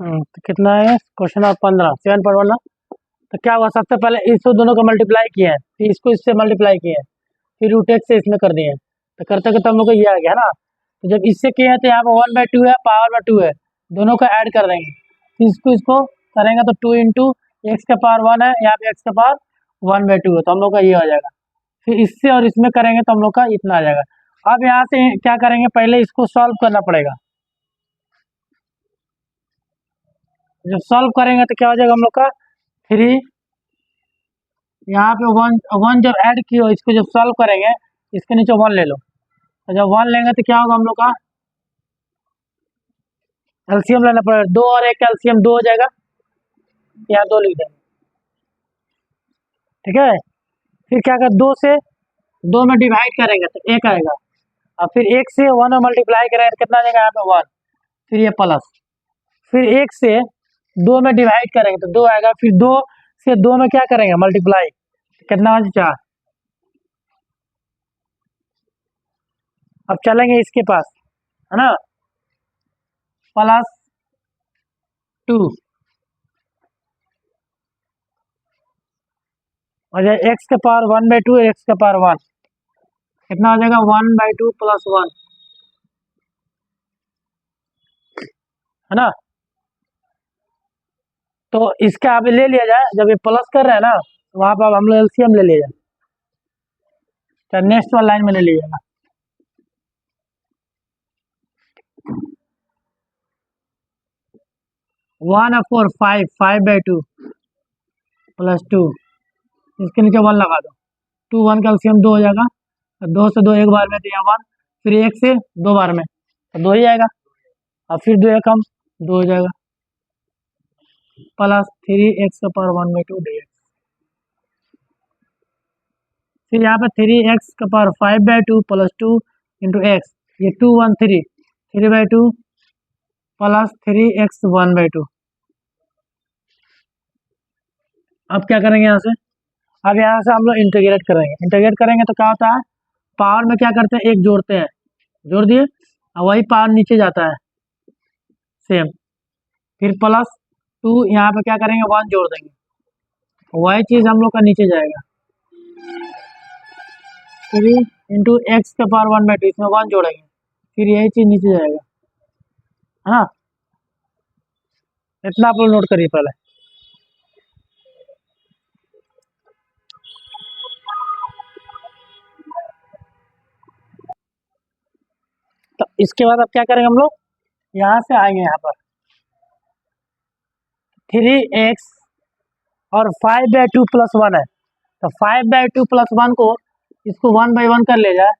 तो कितना है क्वेश्चन ऑफ 15 7.1 ना। तो क्या हुआ, सबसे पहले इसको दोनों को मल्टीप्लाई किए हैं, फिर इसको इससे मल्टीप्लाई किए हैं, फिर रूट एक्स से इसमें कर दिए हैं। तो करते करते हम लोग को ये आ गया ना। तो जब इससे किए हैं तो यहाँ पे 1/2 है, पावर में 2 है, दोनों को ऐड कर देंगे, फिर इसको करेंगे तो 2 इंटू एक्स का पावर 1 है, यहाँ पे एक्स का पावर 1/2 है, तो हम लोग का ये हो जाएगा। फिर इससे और इसमें करेंगे तो हम लोग का इतना आ जाएगा। अब यहाँ से क्या करेंगे, पहले इसको सॉल्व करना पड़ेगा। जब सॉल्व करेंगे तो क्या हो जाएगा हम लोग का 3, यहाँ पे 1 जब ऐड किया इसको जब सॉल्व करेंगे, इसके नीचे 1 ले लो, तो जब 1 लेंगे तो क्या होगा हम लोग का एलसीएम लेना पड़ेगा, 2 और 1 एलसीएम 2 हो जाएगा, यहाँ 2 लिख देंगे, ठीक है। फिर क्या कर 2 से 2 में डिवाइड करेंगे तो 1 आएगा, और फिर 1 से 1 में मल्टीप्लाई करेंगे तो कितना आ जाएगा यहाँ पे 1, फिर ये प्लस, फिर 1 से 2 में डिवाइड करेंगे तो 2 आएगा, फिर 2 से 2 में क्या करेंगे मल्टीप्लाई, कितना 4। अब चलेंगे इसके पास, है ना, +2 और एक्स के पावर 1/2 एक्स के पावर 1 कितना हो जाएगा 1/2 + 1, है ना। तो इसका अभी ले लिया जाए, जब ये प्लस कर रहे हैं ना वहां पर हम लोग एलसीएम ले लिया जाए, तो नेक्स्ट वाला लाइन में ले लीजिएगा। वन 4 5/2 +2, इसके नीचे 1 लगा दो, 2 1 का एलसीएम 2 हो जाएगा, 2 से 2 एक बार में तो यहाँ 1, फिर 1 से 2 बार में तो 2 ही आएगा, और फिर 2 कम 2 हो जाएगा, +3 x का पावर 1/2 dx, फिर यहाँ पे 3x का पावर 5/2 +2 इंटू एक्स, ये 2 1 3 3/2 +3x 1/2। अब क्या करेंगे यहाँ से, अब यहाँ से हम लोग इंटीग्रेट करेंगे, इंटीग्रेट करेंगे तो क्या होता है, पावर में क्या करते हैं, एक जोड़ते हैं, जोड़ दिए, और वही पावर नीचे जाता है सेम, फिर +2 यहाँ पे क्या करेंगे 1 जोड़ देंगे, वही चीज़ हम लोग का नीचे जाएगा, 3 इंटू एक्स का पावर 1/2, इसमें 1 जोड़ेंगे, फिर यही चीज़ नीचे जाएगा, है ना। इतना आप लोग नोट करिए पहले। तो इसके बाद अब क्या करेंगे हम लोग, यहाँ से आएंगे, यहाँ पर 3x और 5/2 + 1 है, तो 5/2 + 1 को इसको 1/1 कर ले जाए,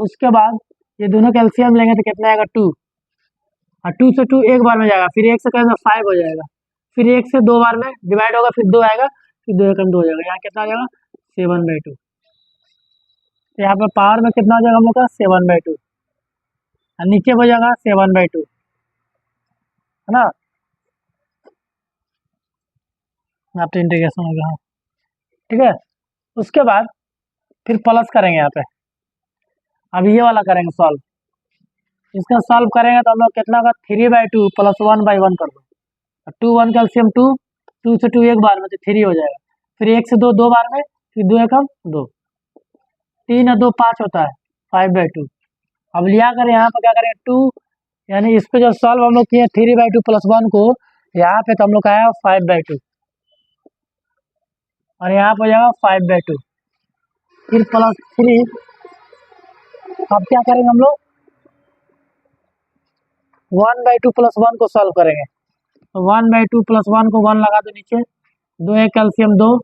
उसके बाद ये दोनों का एलसीएम लेंगे तो कितना आएगा 2, और 2 से 2 एक बार में जाएगा, फिर 1 से करेंगे 5 हो जाएगा, फिर 1 से 2 बार में डिवाइड होगा, फिर 2 आएगा, फिर 2 एकम 2 हो जाएगा, यहाँ कितना आ जाएगा 7/2। तो यहाँ पर पावर में कितना हो जाएगा हम लोग का 7/2, और नीचे हो जाएगा 7/2, है ना। यहाँ पे इंटीग्रेशन हो गया, ठीक है। उसके बाद फिर प्लस करेंगे यहाँ पे, अब ये वाला करेंगे सॉल्व, इसका सॉल्व करेंगे तो हम लोग कितना होगा 3/2 + 1/1 कर दो, 2 1 का एलसीएम 2, 2 से 2 एक बार में तो 3 हो जाएगा, फिर 1 से 2 2 बार में, फिर 2 एकम 2, 3 और 2 5 होता है 5/2। अब लिया करें यहाँ पर क्या करें 2, यानी इसको जब सॉल्व हम लोग किए 3/2 + 1 को, यहाँ पे तो हम लोग का आया 5/2, और यहाँ पर हो जाएगा 5/2, फिर +3। अब क्या करेंगे हम लोग 1/2 + 1 को सॉल्व करेंगे, तो 1/2 + 1 को 1 लगा दो नीचे, 2 1 कैल्शियम 2,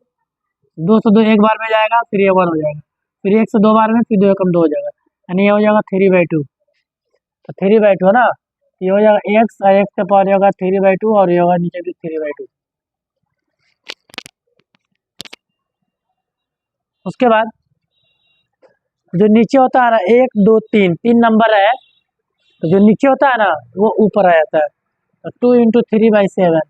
2 से 2 एक बार में जाएगा, फिर ये 1 हो जाएगा, फिर 1 से 2 बार में, फिर 2 एकम 2 हो जाएगा, यानी ये हो जाएगा 3/2, तो 3/2 है ना, ये हो जाएगा एक्स, और एक्स के पावर होगा 3/2, और ये होगा नीचे भी 3/2। उसके बाद जो नीचे होता है ना 1 2 3 3 नंबर है, तो जो नीचे होता है ना वो ऊपर आ जाता है, तो 2 इंटू 3/7,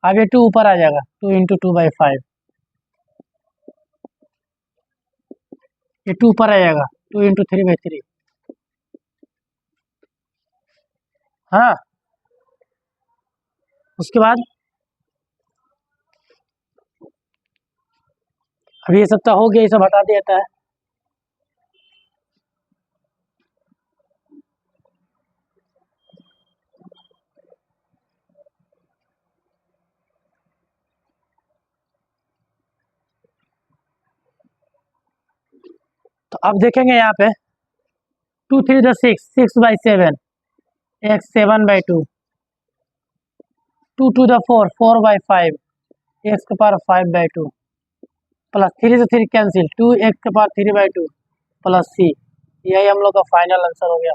अब ये 2 ऊपर आ जाएगा, 2 इंटू 2/5, ये 2 ऊपर आ जाएगा, 2 इंटू 3/3, हाँ। उसके बाद अब ये सब तो हो गया, ये सब हटा देता है। तो अब देखेंगे यहाँ पे 2 3 6 6/7 x 7/2 2 to the 4 4/5 x के पावर 5/2 प्लस 3 से 3 कैंसिल 2x के पावर 3/2 प्लस c। यही हम लोग का फाइनल आंसर हो गया।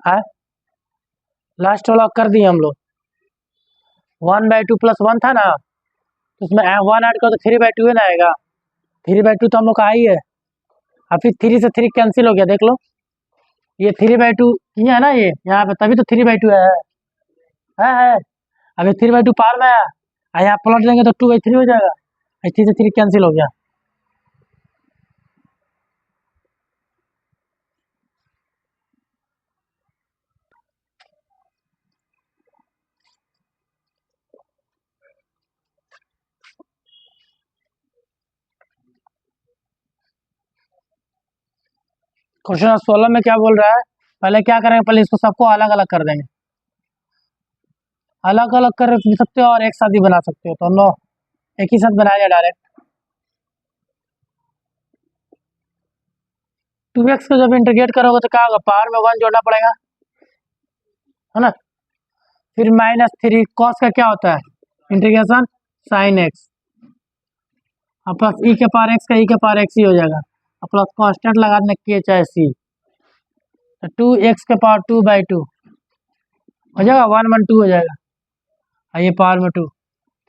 है लास्ट वाला कर दिए हम लोग। 1/2 प्लस 1 था ना, तो उसमें 1 ऐड करो तो 3/2 है ना आएगा। 3/2 तो हम लोग का आई है। अब फिर 3 से 3 कैंसिल हो गया, देख लो ये 3/2 ये है ना, ये यहाँ पे तभी तो 3/2 है। अभी 3/2 पार में है, यहाँ पलट देंगे तो 2/3 हो जाएगा। 3 से 3 कैंसिल हो गया। क्वेश्चन 16 में क्या बोल रहा है, पहले क्या करेंगे, पहले इसको सबको अलग अलग कर देंगे। अलग अलग कर भी सकते हो और एक साथ भी बना सकते हो, तो हम लोग एक ही साथ बनाएंगे डायरेक्ट। 2x को जब इंटीग्रेट करोगे तो क्या होगा, पावर में 1 जोड़ना पड़ेगा, है ना। फिर -3 कॉस का क्या होता है, इंटीग्रेशन साइन एक्स, और प्लस ई के पावर एक्स का ई के पावर एक्स ही हो जाएगा, और प्लस कॉन्स्टेंट लगा देना के चाहे सी, तो 2x के पावर 2/2 हो जाएगा, 1/2 हो जाएगा, और ये पावर में 2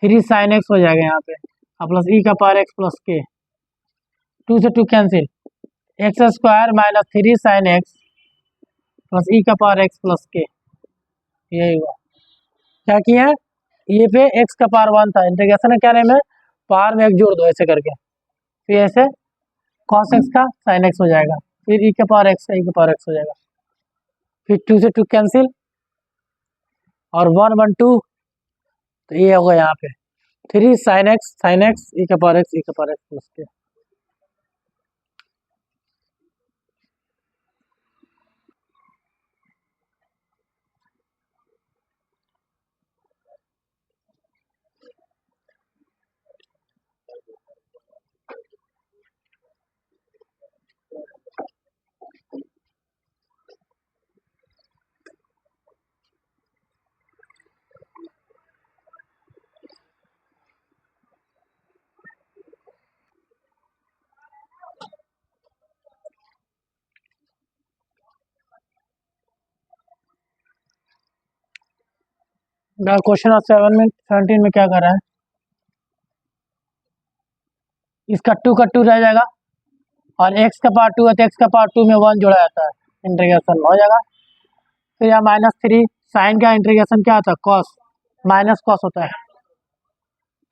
3 साइन एक्स हो जाएगा यहाँ पे, और प्लस ई का पावर एक्स प्लस के, 2 से 2 cancel, x² - 3 sine x plus e का पावर एक्स प्लस के, यही हुआ। क्या किया है, ये पे x का पावर 1 था, इंटीग्रेशन है क्या नेम है, पावर में एक जोड़ दो ऐसे करके, फिर ऐसे cos x का sin x हो जाएगा, फिर e के पावर x का e के पावर x हो जाएगा, फिर 2 से 2 कैंसिल और 1/2, तो ये होगा यहाँ पे 3 sin x e के पावर x e के पावर x प्लस के। क्वेश्चन 17 में क्या कर रहा है, इसका 2 का 2 रह जाएगा, और x का पावर 2 है तो x का पावर 2 में 1 जोड़ा जाता है, इंटीग्रेशन हो जाएगा। फिर यहाँ -3 साइन का इंटीग्रेशन क्या होता है, कॉस, माइनस कॉस होता है,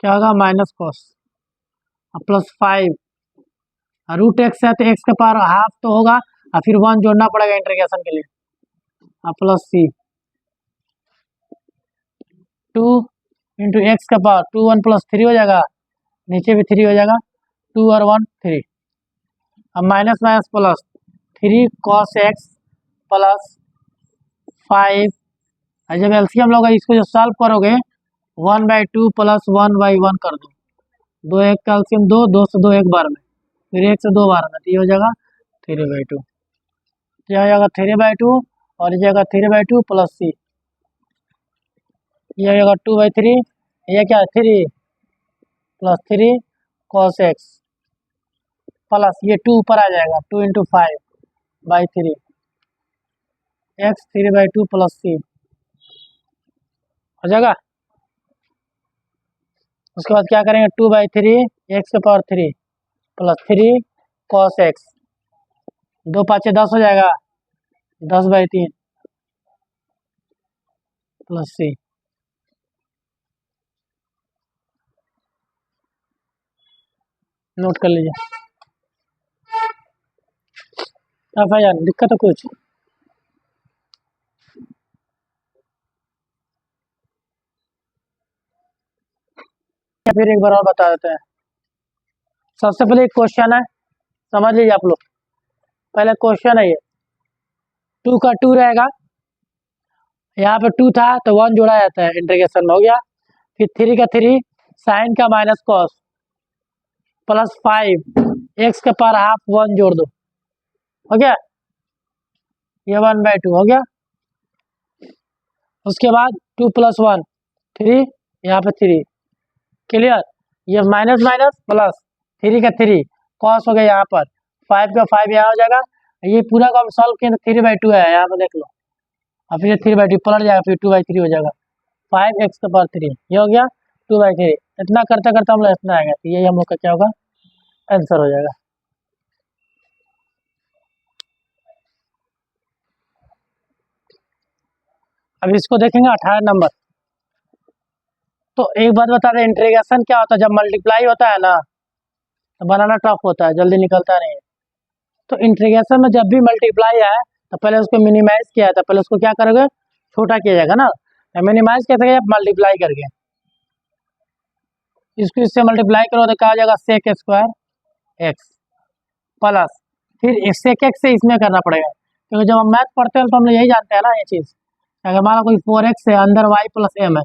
क्या होगा माइनस कॉस, प्लस 5 √x है तो x का पावर हाफ तो होगा, और फिर 1 जोड़ना पड़ेगा इंटीग्रेशन के लिए, प्लस c 2 इंटू एक्स का पावर 2 1 प्लस 3 हो जाएगा, नीचे भी 3 हो जाएगा, 2 और 1 3, अब minus minus plus 3 cos x plus 5, जब एलसीएम लोगे इसको जो सॉल्व करोगे 1/2 प्लस 1/1 कर दो, 2 1 का एलसीएम 2, 2 से 2 एक बार में, फिर 1 से 2 बार में, तो ये हो जाएगा 3/2, ये हो जाएगा 3/2, और ये जाएगा 3/2 प्लस c, ये हो जाएगा 2/3, ये क्या है 3 प्लस 3 cos x प्लस ये 2 ऊपर आ जाएगा, 2 × 5/3 x 3/2 प्लस c हो जाएगा। उसके बाद क्या करेंगे, 2/3 x के पावर 3 प्लस 3 cos x, 2 5 10 हो जाएगा, 10/3 प्लस सी। नोट कर लीजिए। अब यार दिक्कत है कुछ? या फिर एक बार और बता देते हैं। सबसे पहले एक क्वेश्चन है, समझ लीजिए आप लोग। पहले क्वेश्चन है ये, 2 का 2 रहेगा, यहाँ पे 2 था तो 1 जोड़ा जाता है, इंटीग्रेशन में हो गया। फिर 3 का 3, साइन का माइनस कॉस, प्लस 5 एक्स के पर हाफ 1 जोड़ दो, हो गया। ये 1/2 हो गया। उसके बाद 2 + 1 3, यहाँ पे 3, क्लियर। ये माइनस माइनस प्लस, 3 का 3 कॉस हो गया, यहाँ पर 5 का 5 यहाँ हो जाएगा। ये पूरा को हम सॉल्व किए तो 3/2 है, यहाँ पे देख लो। और फिर 3/2 पलट जाएगा, फिर 2/3 हो जाएगा। 5x के पावर 3 ये हो गया 2/3। इतना करते करते हम लोग इतना आएगा, तो यही हम लोग का क्या होगा, आंसर हो जाएगा। अब इसको देखेंगे 18 नंबर। तो एक बात बता दें, इंटीग्रेशन क्या होता है, जब मल्टीप्लाई होता है ना तो बनाना टफ होता है, जल्दी निकलता नहीं है। तो इंटीग्रेशन में जब भी मल्टीप्लाई है तो पहले उसको मिनिमाइज किया जाता है, पहले उसको क्या करोगे, छोटा किया जाएगा ना। मिनिमाइज कैसे, मल्टीप्लाई करके। इसको इससे मल्टीप्लाई करो तो क्या हो जाएगा, सेक स्क्वायर एक्स प्लस, फिर सेक एक्स से इसमें करना पड़ेगा, क्योंकि जब हम मैथ पढ़ते हैं तो हम लोग यही जानते हैं ना ये चीज़। अगर मान लो कोई 4x है, अंदर y + m है,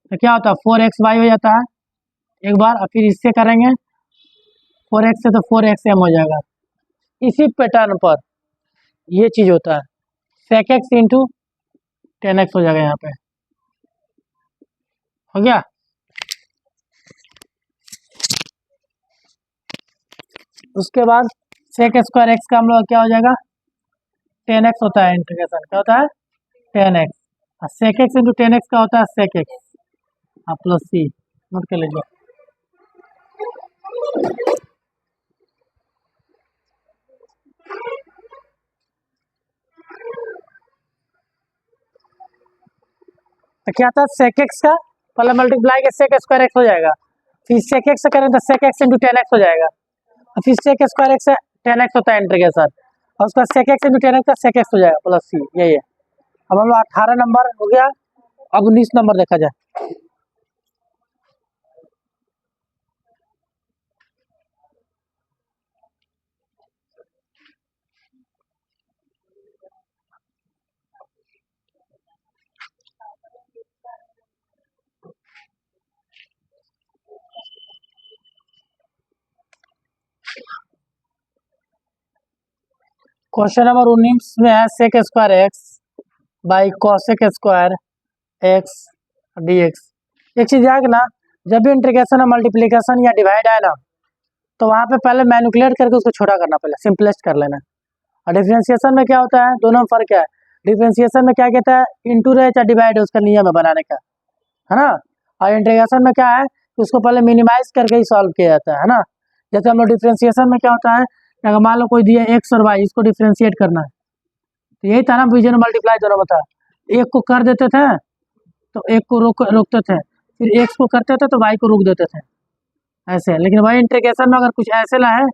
तो क्या होता है 4xy हो जाता है एक बार, और फिर इससे करेंगे 4x से तो 4xm हो जाएगा। इसी पैटर्न पर ये चीज़ होता है, सेक एक्स इंटू 10x हो जाएगा, यहाँ पे हो गया। उसके बाद सेक स्क्वायर एक्स का हम लोग क्या हो जाएगा, 10x होता है इंटीग्रेशन, क्या होता है 10x, और सेक एक्स इंटू 10x का होता है सेक एक्स प्लस सी। नोट कर लीजिए। तो क्या था, सेक एक्स का पहले मल्टीप्लाई के सेक स्क्वायर एक्स हो जाएगा, फिर सेक एक्स से करें तो सेक एक्स इंटू 10x हो जाएगा, और फिर सेक स्क्वायर एक्स से 10x होता है इंटीग्रेशन, और उसका सेक एक्स इंटू 10x का सेक एक्स हो जाएगा प्लस सी, यही है। अब हम लोग 18 नंबर हो गया। अब 19 नंबर देखा जाए। क्वेश्चन नंबर 19 में है sec square X by cosec square X dx। एक चीज याद ना, जब भी इंटीग्रेशन और मल्टीप्लिकेशन या डिवाइड आए ना तो वहाँ पे पहले मैनिपुलेट करके उसको छोटा करना, पहले सिंपलेस्ट कर लेना। और डिफरेंशिएशन में क्या होता है, दोनों में फर्क क्या है। डिफरेंशिएशन में क्या कहता है, इंटू रहे चाहे डिवाइड है, उसका नियम है बनाने का, है ना। और इंटीग्रेशन में क्या है कि उसको पहले मिनिमाइज करके ही सॉल्व किया जाता है ना। जैसे हम लोग डिफरेंशिएशन में क्या होता है, अगर मान लो कोई दिया एक्स और वाई, इसको डिफरेंशिएट करना है, तो यही था ना, डिवीजन मल्टीप्लाई दोनों बता। एक को कर देते थे तो एक को रोकते थे, फिर एक्स को करते थे तो वाई को रोक देते थे, ऐसे। लेकिन वही इंटीग्रेशन में अगर कुछ ऐसे ला है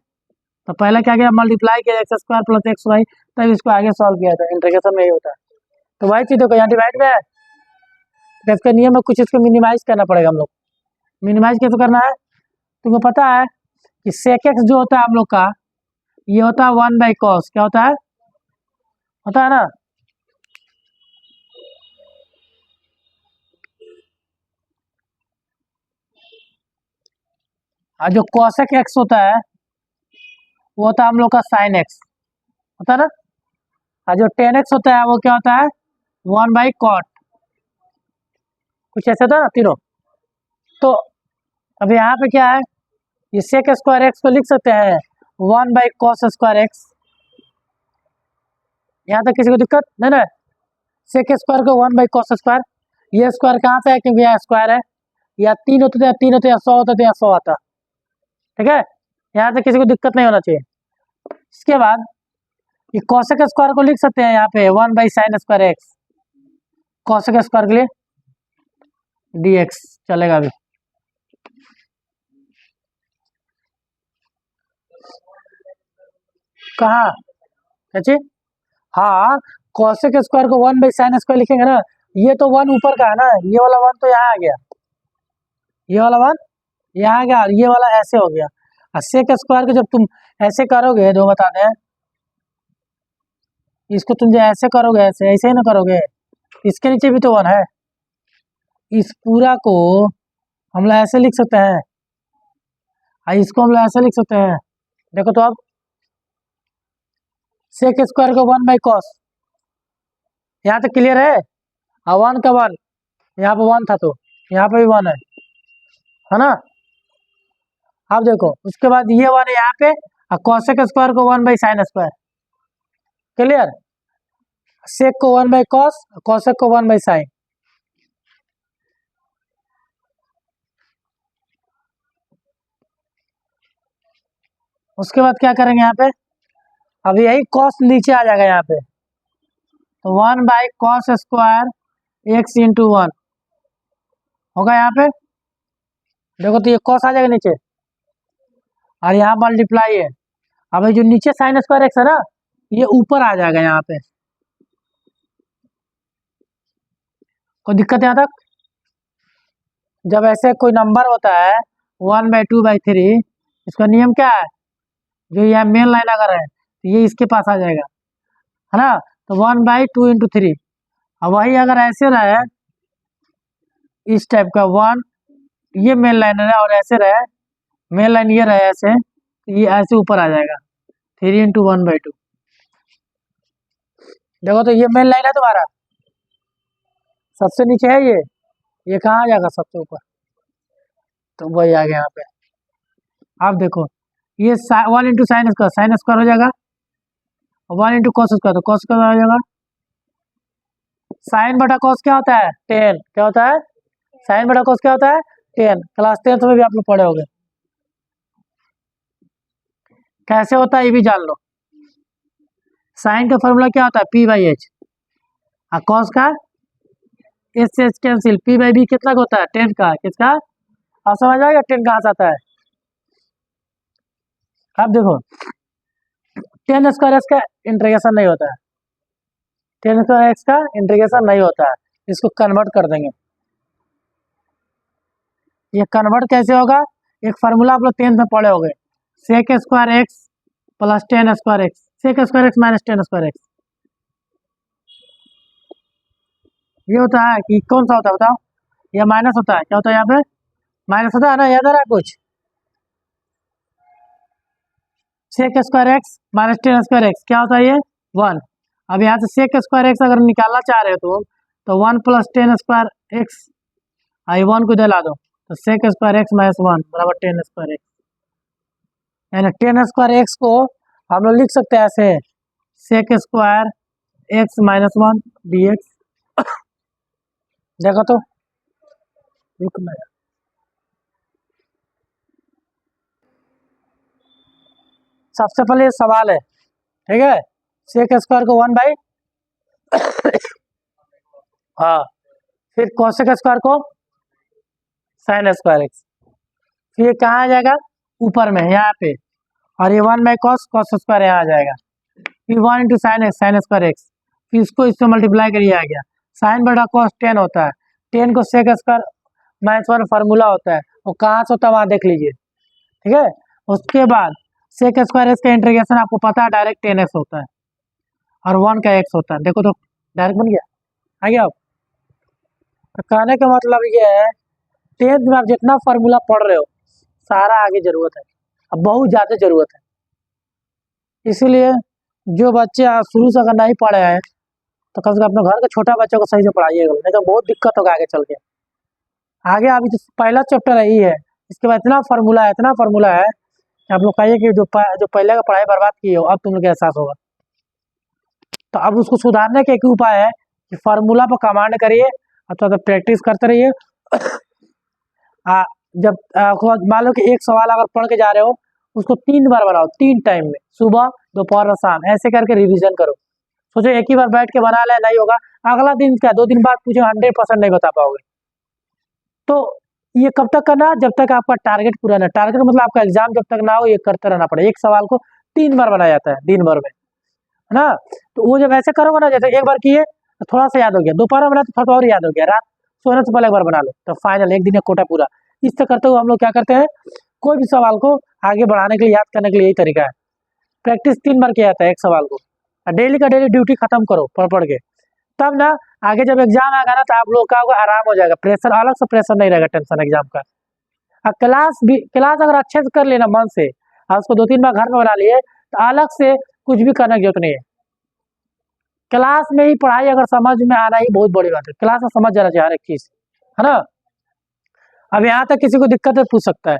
तो पहले क्या किया, मल्टीप्लाई किया X square plus X Y, तब इसको आगे सॉल्व किया था। इंटीग्रेशन में यही होता है। तो वही चीज़ देखो यहाँ डिवाइड में है, तो इसका नियम है कुछ, इसको मिनिमाइज करना पड़ेगा हम लोग। मिनिमाइज कैसे करना है, तुमको पता है कि सेक एक्स जो होता है हम लोग का, ये होता है 1/cos, क्या होता है, होता है ना। और जो cosec x होता है वो होता है हम लोग का sin x, होता है ना। और जो tan x होता है वो क्या होता है, 1/cot, कुछ ऐसा था ना तीनों। तो अब यहाँ पे क्या है, ये सेक स्क्वायर एक्स को लिख सकते हैं 1/cos स्क्वायर एक्स। यहाँ तक किसी को दिक्कत नहीं ना। सेक स्क्वायर को 1/cos स्क्वायर, ये स्क्वायर कहाँ पे है, क्योंकि यहाँ स्क्वायर है, या 3 होते थे या 3 होते या 100 होते थे या 100 आता, ठीक है। यहाँ तक किसी को दिक्कत नहीं होना चाहिए। इसके बाद ये cosec स्क्वायर को लिख सकते हैं यहाँ पे 1/sin square x, cosec square के लिए dx चलेगा अभी। कहाँ अच्छी, हाँ कॉसेक स्क्वायर को 1/sin स्क्वायर लिखेंगे ना, ये तो 1 ऊपर का है ना, ये वाला 1 तो यहाँ आ गया, ये वाला 1 यहाँ आ गया, ये वाला ऐसे हो गया। और सेक स्क्वायर को जब तुम ऐसे करोगे, जो बता दें, इसको तुम जो ऐसे करोगे, ऐसे ऐसे ही ना करोगे, इसके नीचे भी तो 1 है, इस पूरा को हम लोग ऐसे लिख सकते हैं, और इसको हम लोग ऐसे लिख सकते हैं। देखो तो अब सेक स्क्वायर को 1/cos, यहाँ तक क्लियर है। और 1 का 1 यहाँ पे 1 था, तो यहाँ पे भी 1 है ना। अब देखो उसके बाद ये 1 है यहाँ पे, और कॉसेक स्क्वायर को 1/sin स्क्वायर, क्लियर। सेक को 1/cos, कॉसेक को 1/sin। उसके बाद क्या करेंगे यहाँ पे, अब यही cos नीचे आ जाएगा यहाँ पे, तो 1/cos स्क्वायर x इंटू 1 होगा यहाँ पे। देखो तो ये cos आ जाएगा नीचे, और यहाँ मल्टीप्लाई है। अब जो नीचे sin स्क्वायर x है ना, ये ऊपर आ जाएगा यहाँ पे। कोई दिक्कत यहाँ तक? जब ऐसे कोई नंबर होता है 1/2/3, इसका नियम क्या है, जो यहाँ मेन लाइन अगर है तो ये इसके पास आ जाएगा, है ना। तो 1/2 × 3, और वही अगर ऐसे रहे, इस टाइप का 1, ये मेन लाइन है और ऐसे रहे, मेन लाइन ये रहे ऐसे, तो ये ऐसे ऊपर आ जाएगा 3 × 1/2। देखो तो ये मेन लाइन है तुम्हारा, सबसे नीचे है ये कहाँ आ जाएगा, सबसे ऊपर, तो वही आ गया यहाँ पे। आप देखो ये 1 × sin स्क्वायर हो जाएगा, 1 × cos स्क्वायर, तो cos स्क्वायर हो जाएगा। साइन बटा cos क्या होता है, 10। क्या होता है, साइन बटा cos क्या होता है, 10। क्लास 10th में भी आप लोग पढ़े होंगे। कैसे होता है ये भी जान लो। साइन का फॉर्मूला क्या होता है, p/h, और cos का एच से एच कैंसिल, p/b कितना का होता है, 10 का, किसका, आप समझ आएगा 10 कहाँ से आता है। अब देखो 10 स्क्वायर एक्स का इंटीग्रेशन नहीं होता है, 10 स्क्वायर एक्स का इंटीग्रेशन नहीं होता है, इसको कन्वर्ट कर देंगे। ये कन्वर्ट कैसे होगा, एक फार्मूला आप लोग 10th में पढ़े होंगे, sec square X plus 10 square X, sec square X minus 10 square X. ये होता है कि कौन सा होता है बताओ, ये माइनस होता है, क्या होता है यहाँ पे, माइनस होता है ना, याद आ रहा है कुछ। Sec square X minus 10 square X क्या होता है, ये 1। अब यहाँ से सेक स्क्वायर एक्स अगर निकालना चाह रहे हो तो 1 + 10 स्क्वायर एक्स, आई 1 को दिला दो, तो सेक स्क्वायर एक्स माइनस 1 बराबर 10 स्क्वायर एक्स। यानी 10 स्क्वायर एक्स को हम लोग लिख सकते हैं ऐसे, sec square X minus 1 dx। देखो तो रुकना, सबसे पहले सवाल है, ठीक है, सेक स्क्वायर को 1 हाँ, फिर कॉसेक स्क्वायर को साइन स्क्वायर एक्स, फिर ये कहाँ आ जाएगा, ऊपर में यहाँ पे, और ये 1/cos स्क्वायर यहाँ आ जाएगा, फिर 1 × sin x sine square x, फिर इसको इससे मल्टीप्लाई करिए, आ गया। साइन बटा cos 10 होता है, 10 को सेक स्क्वायर माइनस 1 फार्मूला होता है, वो कहाँ से होता है वहाँ देख लीजिए, ठीक है। उसके बाद सेक स्क्वायर एक्स का इंटीग्रेशन आपको पता है डायरेक्ट 10x होता है, और 1 का x होता है, देखो तो डायरेक्ट बन गया, आ गया। आप कहने का मतलब ये है, 10th में आप जितना फार्मूला पढ़ रहे हो सारा आगे जरूरत है, अब बहुत ज़्यादा जरूरत है। इसीलिए जो बच्चे शुरू से अगर नहीं पढ़े हैं तो कम से कम अपने घर के छोटा बच्चों को सही से पढ़ाइएगा, नहीं तो बहुत दिक्कत होगा आगे चल के। आगे अभी तो पहला चैप्टर यही है, इसके बाद इतना फार्मूला है, इतना फार्मूला है कि आप लोग कहिए कि जो पहले का पढ़ाई बर्बाद किए हो अब तुम लोग एहसास होगा। तो अब उसको सुधारने का एक उपाय है कि फार्मूला पर कमांड करिए और थोड़ा प्रैक्टिस करते रहिए। जब मान लो कि एक सवाल अगर पढ़ के जा रहे हो, उसको 3 बार बनाओ, 3 टाइम में, सुबह दोपहर और शाम, ऐसे करके रिवीजन करो। सोचो एक ही बार बैठ के बना ले, नहीं होगा, अगला दिन क्या 2 दिन बाद पूछे 100% नहीं बता पाओगे। तो ये कब तक करना, जब तक आपका टारगेट पूरा ना, टारगेट मतलब आपका एग्जाम जब तक ना हो ये करते रहना पड़ेगा। एक सवाल को 3 बार बनाया जाता है दिन भर में, है ना। तो वो जब ऐसे करोगे ना, जैसे एक बार किए तो थोड़ा सा याद हो गया, दोपहर में बना तो थोड़ा और याद हो गया, रात सोने से पहले एक बार बना लो, तो फाइनल एक दिन में कोटा पूरा। इस तरह करते हुए हम लोग क्या करते हैं, कोई भी सवाल को आगे बढ़ाने के लिए, याद करने के लिए यही तरीका है। प्रैक्टिस 3 बार किया जाता है एक सवाल को, डेली का डेली ड्यूटी खत्म करो पढ़ पढ़ के, तब ना आगे जब एग्जाम आएगा ना तो आप लोग का आराम हो जाएगा, प्रेशर अलग से प्रेशर नहीं रहेगा, टेंशन एग्जाम का। और क्लास अगर अच्छे से कर लेना मन से, और उसको 2-3 बार घर में बना लिए, तो अलग से कुछ भी करने की जरूरत नहीं है। क्लास में ही पढ़ाई अगर समझ में आना ही बहुत बड़ी बात है, क्लास में समझ जाना चाहिए हर एक चीज, है ना। अब यहाँ तक किसी को दिक्कत है पूछ सकता है।